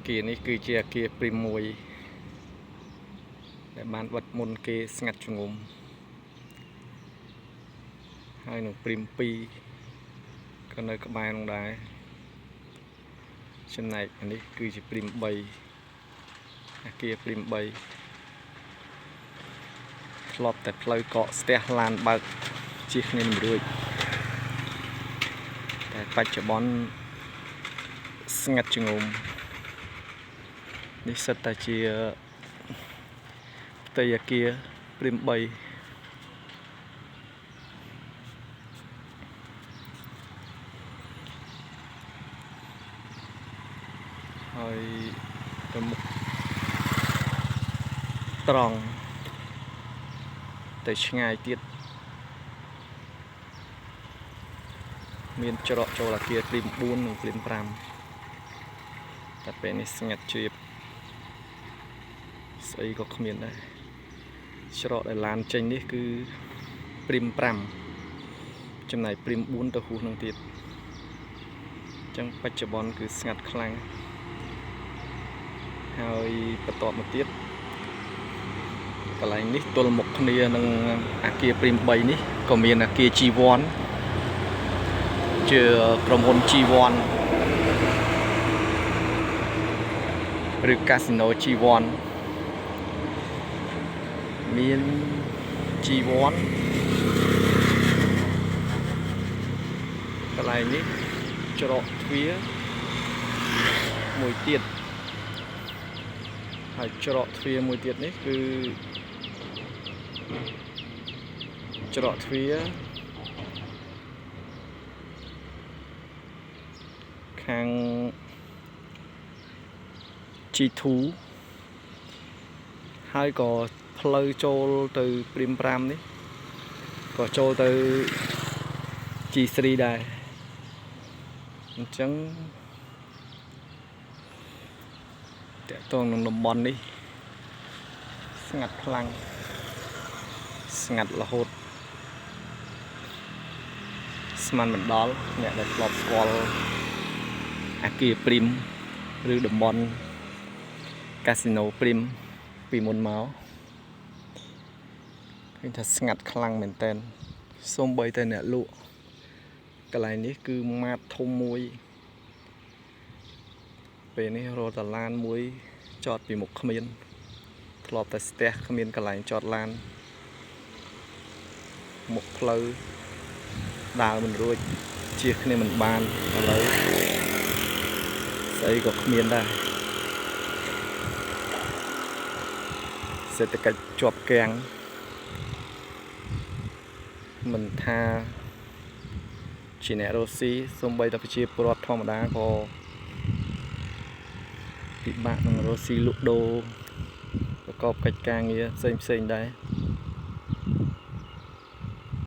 គានេះគឺជាអគារព្រីមមួយដែលបានបិទមុនគេស្ងាត់ជ្ងុំហើយនឹងព្រីម2ក៏នៅក្បែរនោះដែរចំណែកនេះគឺជាព្រីម3អគារព្រីម3ធ្លាប់តែផ្លូវកកស្ទះឡានបើកជិះគ្នាមិនរួចតែបច្ចុប្បន្នស្ងាត់ជ្ងុំនេះសិតតែជាផ្ទៃអគារព្រីម3ហើយទៅមុខត្រង់ទៅឆ្ងាយទៀតមានច្រកចូលអគារព្រីម4និងព្រីម5តែពេលនេះស្ងាត់ជ្រាបស្អីក៏គ្មានដែរច្រកដែលឡានចេញនេះគឺព្រីម5ចំណែកព្រីម4ទៅហួសនឹងទៀតអញ្ចឹងបច្ចុប្បន្នគឺស្ងាត់ខ្លាំងហើយបន្តមកទៀតកន្លែងនេះទល់មុខគ្នានឹងអគារព្រីម3នេះក៏មានអគារ G1 ជាក្រុមហ៊ុន G1 ឬកាស៊ីណូ G1 មាន G1 កន្លែងនេះច្រកទ្វារមួយទៀតហើយច្រកទ្វារមួយទៀតនេះគឺច្រកទ្វារខាង G2 ហើយក៏ផ្លូវចូលទៅព្រីម5នេះក៏ចូលទៅ G3 ដែរអញ្ចឹងតកតងនឹងតំបន់នេះស្ងាត់ខ្លាំងស្ងាត់រហូតស្មានមិនដល់អ្នកដែលធ្លាប់ស្គាល់អគារព្រីមឬតំបន់កាស៊ីណូព្រីមពីមុនមកឃើញថាស្ងាត់ខ្លាំងមែនតើសូម្បីតែអ្នកលក់កន្លែងនេះគឺម៉ាតធំមួយពេលនេះរត់តឡានមួយចតពីមុខគ្មានធ្លាប់តែស្ទះគ្មានកន្លែងចតឡានមុខផ្លូវដើរមិនរួចជៀសគ្នាមិនបានឥឡូវស្អីក៏គ្មានដែរសេដ្ឋកិច្ចជាប់គាំងមិនថាជាអ្នករស់ស៊ីសូម្បីតែប្រជាពលរដ្ឋធម្មតាក៏ពិបាកនឹងរស់ស៊ីលក់ដូរប្រកបកិច្ចការងារផ្សេងៗដែរ